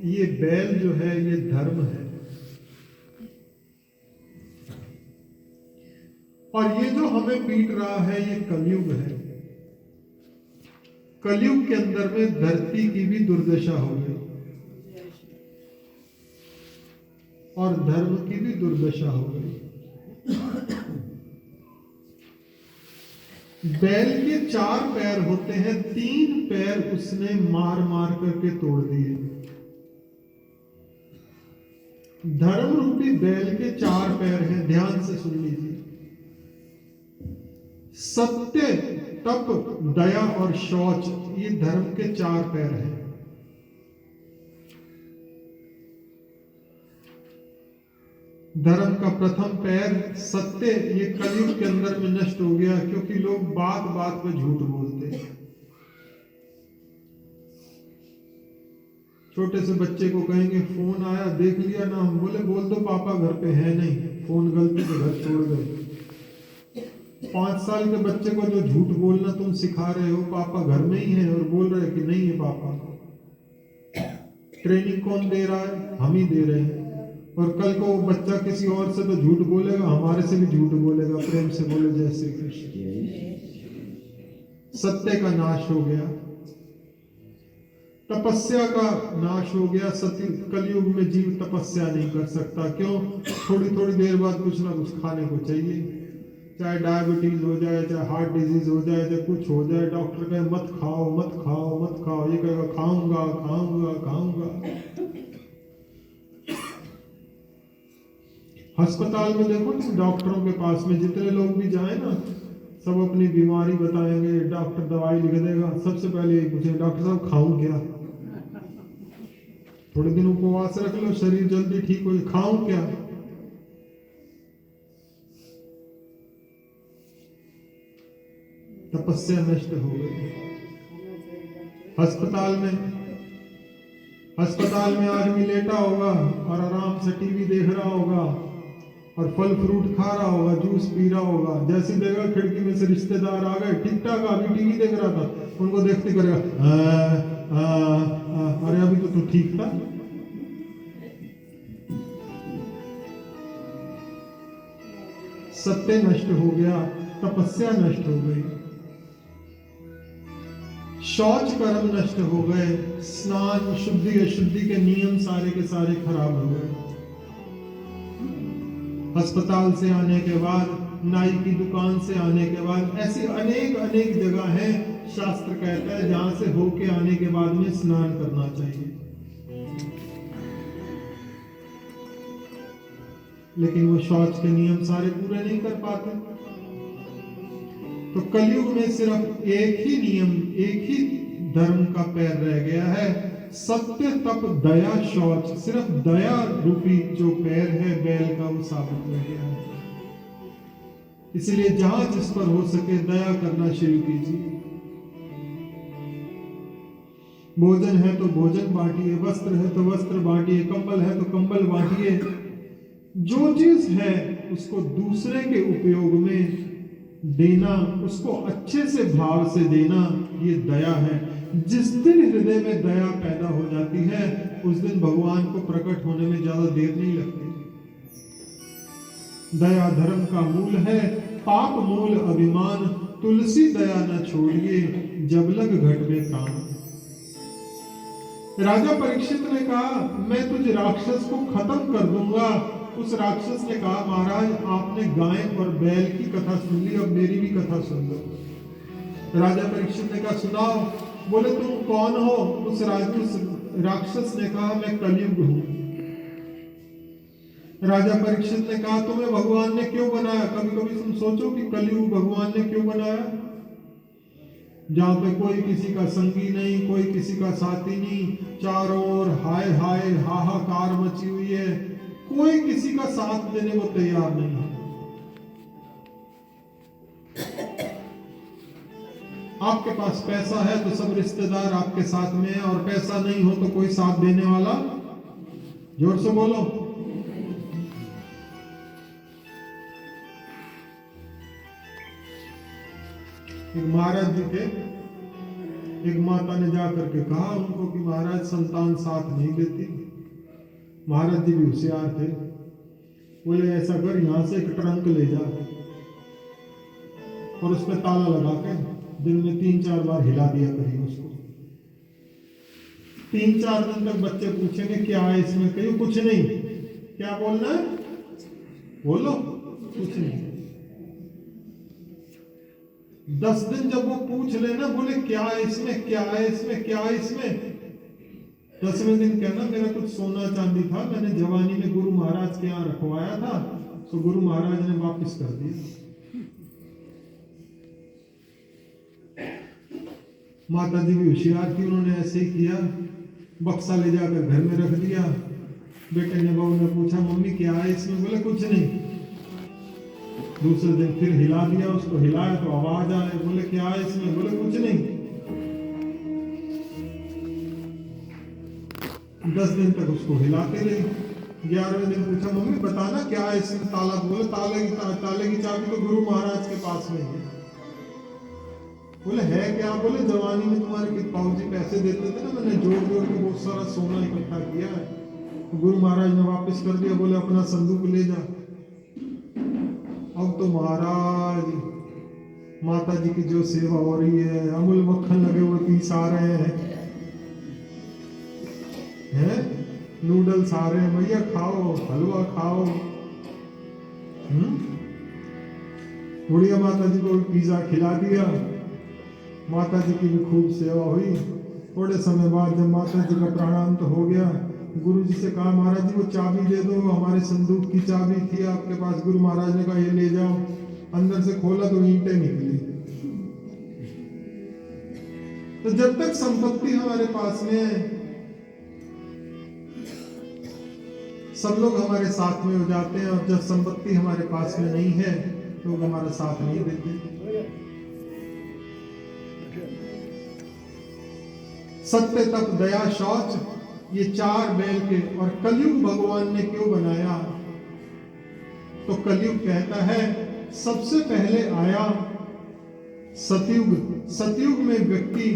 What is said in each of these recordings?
ये बैल जो है ये धर्म है, और ये जो हमें पीट रहा है ये कलयुग है। कलयुग के अंदर में धरती की भी दुर्दशा हो गई और धर्म की भी दुर्दशा हो गई। बैल के 4 पैर होते हैं, 3 पैर उसने मार मार करके तोड़ दिए। धर्म रूपी बैल के 4 पैर हैं, ध्यान से सुन लीजिए। सत्य, तप, दया और शौच, ये धर्म के 4 पैर हैं। धर्म का प्रथम पैर सत्य, ये कलयुग के अंदर में नष्ट हो गया, क्योंकि लोग बात बात पे झूठ बोलते हैं। छोटे से बच्चे को कहेंगे फोन आया देख लिया ना, हम बोले बोल दो पापा घर पे है नहीं, फोन गलती से घर छोड़ गए। 5 साल के बच्चे को जो झूठ बोलना तुम सिखा रहे हो, पापा घर में ही है और बोल रहे कि नहीं है पापा। ट्रेनिंग कौन दे रहा है? हम ही दे रहे हैं। और कल को वो बच्चा किसी और से तो झूठ बोलेगा, हमारे से भी झूठ बोलेगा। प्रेम से बोले जय श्री कृष्ण। सत्य का नाश हो गया, तपस्या का नाश हो गया। सत्य कलयुग में जीव तपस्या नहीं कर सकता। क्यों? थोड़ी थोड़ी देर बाद कुछ ना कुछ खाने को चाहिए, चाहे डायबिटीज हो जाए, चाहे हार्ट डिजीज हो जाए, चाहे कुछ हो जाए। डॉक्टर कहे मत खाओ मत खाओ मत खाओ, ये कहेगा खाऊंगा खाऊंगा खाऊंगा। अस्पताल में देखो तुम, डॉक्टरों के पास में जितने लोग भी जाए ना, सब अपनी बीमारी बताएंगे, डॉक्टर दवाई लिख देगा। सबसे पहले ये पूछेंगे डॉक्टर साहब खाऊं क्या? थोड़े दिन उपवास रख लो, शरीर जल्दी ठीक हो जाए। खाऊं क्या? तपस्या नष्ट हो गई। अस्पताल में आदमी लेटा होगा और आराम से टीवी देख रहा होगा और फल फ्रूट खा रहा होगा, जूस पी रहा होगा। जैसे देखा खिड़की में से रिश्तेदार आ गए, ठीक ठाक अभी टीवी देख रहा था, उनको देखते करेगा अरे अभी तो तू ठीक था। सत्य नष्ट हो गया, तपस्या नष्ट हो गई, शौच कर्म नष्ट हो गए, स्नान शुद्धि अशुद्धि के नियम सारे के सारे खराब हो गए। अस्पताल से आने के बाद, नाई की दुकान से आने के बाद, ऐसी अनेक अनेक जगह है, शास्त्र कहता है जहां से होके आने के बाद में स्नान करना चाहिए। लेकिन वो शौच के नियम सारे पूरे नहीं कर पाते। तो कलयुग में सिर्फ एक ही नियम, एक ही धर्म का पैर रह गया है, सत्य तप दया शौच। सिर्फ दया रूपी जो पैर है बैल का, वो साबित रह गया है। इसलिए जहां जिस पर हो सके दया करना शुरू कीजिए। भोजन है तो भोजन बांटिए, वस्त्र है तो वस्त्र बांटिए, कंबल है तो कंबल बांटिए। जो चीज है उसको दूसरे के उपयोग में देना, उसको अच्छे से भाव से देना, ये दया है। जिस दिन हृदय में दया पैदा हो जाती है, उस दिन भगवान को प्रकट होने में ज्यादा देर नहीं लगती। दया धर्म का मूल है, पाप मूल अभिमान। तुलसी दया न छोड़िए, जब लग घट में प्राण। राजा परीक्षित ने कहा मैं तुझ राक्षस को खत्म कर दूंगा। उस राक्षस ने कहा महाराज आपने गाय और बैल की कथा सुन ली, अब मेरी भी कथा सुन लो। राजा परीक्षित ने कहा सुनाओ। बोले तुम कौन हो? उस राक्षस ने कहा मैं कलयुग हूं। राजा परीक्षित ने कहा तुम्हें भगवान ने क्यों बनाया? कभी कभी तुम सोचो कि कलयुग भगवान ने क्यों बनाया? जहां पे कोई किसी का संगी नहीं, कोई किसी का साथी नहीं, चारों ओर हाय हाय हाहाकार मची हुई है, कोई किसी का साथ देने को तैयार नहीं है। आपके पास पैसा है तो सब रिश्तेदार आपके साथ में है, और पैसा नहीं हो तो कोई साथ देने वाला, जोर से बोलो। एक महाराज जी थे, एक माता ने जा करके कहा उनको कि महाराज संतान साथ नहीं देती। महाराज जी भी होशियार थे, बोले ऐसा कर यहाँ से एक ट्रंक ले जा और उस पर ताला लगा के दिन में 3-4 बार हिला दिया करिए उसको। 3-4 दिन तक बच्चे पूछेंगे क्या है इसमें, कहियो कुछ नहीं। क्या बोलना है बोलो, कुछ नहीं। 10 दिन जब वो पूछ लेना, बोले क्या है इसमें, क्या है इसमें, क्या है इसमें, 10वें दिन कहना मेरा कुछ सोना चांदी था, मैंने जवानी में गुरु महाराज के यहाँ रखवाया था, तो गुरु महाराज ने वापस कर दिया। माता जी भी होशियार थी, उन्होंने ऐसे ही किया, बक्सा ले जाकर घर में रख दिया। बेटे ने बहू ने पूछा मम्मी क्या है इसमें, बोले कुछ नहीं। दूसरे दिन फिर हिला दिया उसको, हिलाया तो आवाज आए, बोले क्या है इसमें, बोले कुछ नहीं। 10 दिन तक उसको हिलाते रहे। 11वें दिन पूछा मम्मी बताना क्या है इसमें, ताला, बोले ताले की चाबी तो गुरु महाराज के पास में है। बोले है क्या, बोले जवानी में तुम्हारे बाबूजी पैसे देते थे ना, मैंने जोड़ जोड़ के बहुत सारा सोना इकट्ठा किया है, तो गुरु महाराज ने वापस कर दिया। बोले अपना संदूक ले जा। अब तो महाराज माता जी की जो सेवा हो रही है, अमूल मक्खन लगे हुए पीस आ रहे हैं, नूडल्स आ रहे हैं, भैया खाओ, हलवा खाओ। बुढ़िया माता जी को पिज्जा खिला दिया। माता जी की भी खूब सेवा हुई। थोड़े समय बाद जब माता जी का प्राणांत हो गया, गुरु जी से कहा महाराज जी वो चाबी दे दो, हमारे संदूक की चाबी थी आपके पास। गुरु महाराज ने कहा ये ले जाओ। अंदर से खोला तो ईंटें निकली। तो जब तक संपत्ति हमारे पास में है, सब लोग हमारे साथ में हो जाते हैं, और जब संपत्ति हमारे पास में नहीं है, लोग हमारा साथ नहीं देते। सत्य, तप, दया, शौच, ये 4 बैल के। और कलयुग भगवान ने क्यों बनाया, तो कलयुग कहता है सबसे पहले आया सतयुग। सतयुग में व्यक्ति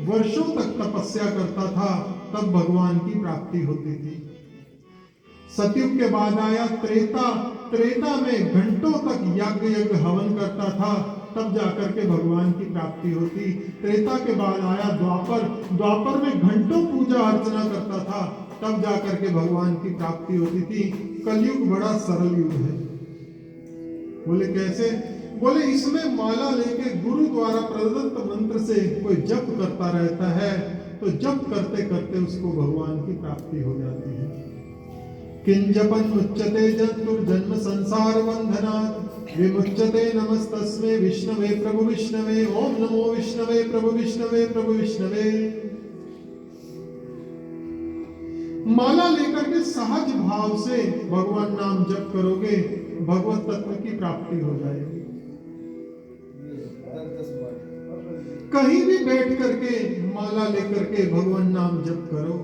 वर्षों तक तपस्या करता था, तब भगवान की प्राप्ति होती थी। सतयुग के बाद आया त्रेता। त्रेता में घंटों तक यज्ञ हवन करता था, तब जाकर के भगवान की प्राप्ति होती। त्रेता के बाद आया द्वापर। द्वापर में घंटों पूजा अर्चना करता था, तब जाकर के भगवान की प्राप्ति होती थी। कलयुग बड़ा सरल युग है। बोले कैसे, बोले इसमें माला लेके गुरु द्वारा प्रदत्त मंत्र से कोई जप करता रहता है, तो जप करते करते उसको भगवान की प्राप्ति हो जाती है। किंजपन उच्चते जंतुर्जन्म संसार बंधनात् विमुच्यते नमस्तस्मै विष्णवे प्रभु विष्णवे। ओम नमो विष्णवे प्रभु विष्णवे प्रभु विष्णवे। माला लेकर के सहज भाव से भगवान नाम जप करोगे, भगवत तत्व की प्राप्ति हो जाएगी। कहीं भी बैठ करके माला लेकर के भगवान नाम जप करो।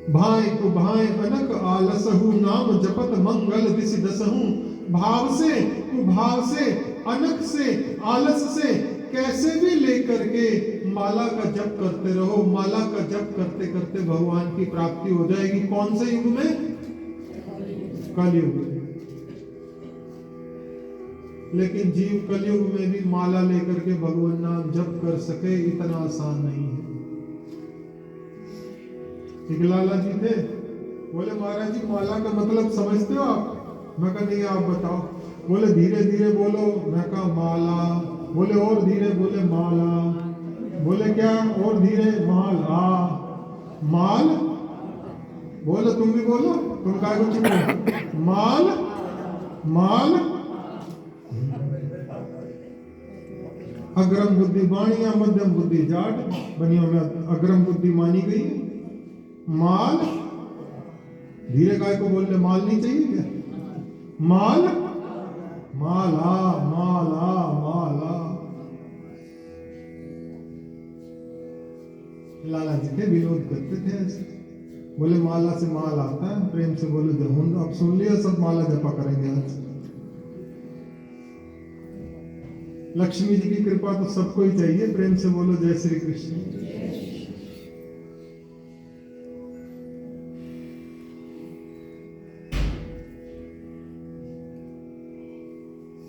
भाई को भाई अनक आलसहु, नाम जपत मंगल दिसि दसहु। भाव से, कुभाव से, अनक से, आलस से, कैसे भी लेकर के माला का जप करते रहो। माला का जप करते करते भगवान की प्राप्ति हो जाएगी। कौन से युग में, कलयुग में। लेकिन जीव कलयुग में भी माला लेकर के भगवान नाम जप कर सके, इतना आसान नहीं है। एक लाला जी थे, बोले महाराज जी माला का मतलब समझते हो आप? मैं कहा नहीं, आप बताओ। बोले धीरे धीरे बोलो। मैं कहा माला। बोले और धीरे, बोले माला। बोले क्या और धीरे, माला। माल, बोलो तुम भी बोलो, तुम क्या कुछ बोलो, माल माल। अग्रम बुद्धि बाणिया, मध्यम बुद्धि जाट, बनियों में अग्रम बुद्धि मानी गई। माल, धीरे गाय को बोलने माल नहीं चाहिए क्या? माल, माला माला माला। लाला जी थे, विनोद करते थे ऐसे। बोले माला से माल आता है, प्रेम से बोले जहून। अब सुन लिया, सब माला जपा करेंगे आज। लक्ष्मी जी की कृपा तो सबको ही चाहिए। प्रेम से बोलो जय श्री कृष्ण।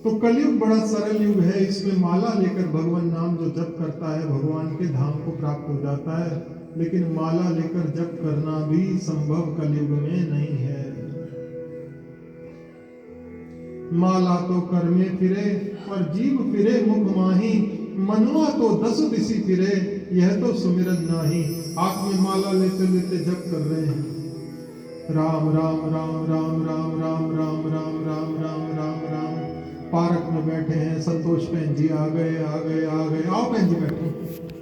तो कलयुग बड़ा सरल युग है। इसमें माला लेकर भगवान नाम जो जप करता है भगवान के धाम को प्राप्त हो जाता है। लेकिन माला लेकर जप करना भी संभव कलयुग में नहीं है। माला तो कर में फिरे और जीव फिरे मुख माही, मनुआ तो दस दिशि फिरे यह तो सुमिरन नाही। हाथ में माला लेते लेते जप कर रहे हैं, राम राम राम राम राम राम राम राम राम राम राम राम। पार्क में बैठे हैं, संतोष बहन जी आ गए आ गए आ गए। आओ बहन जी बैठो।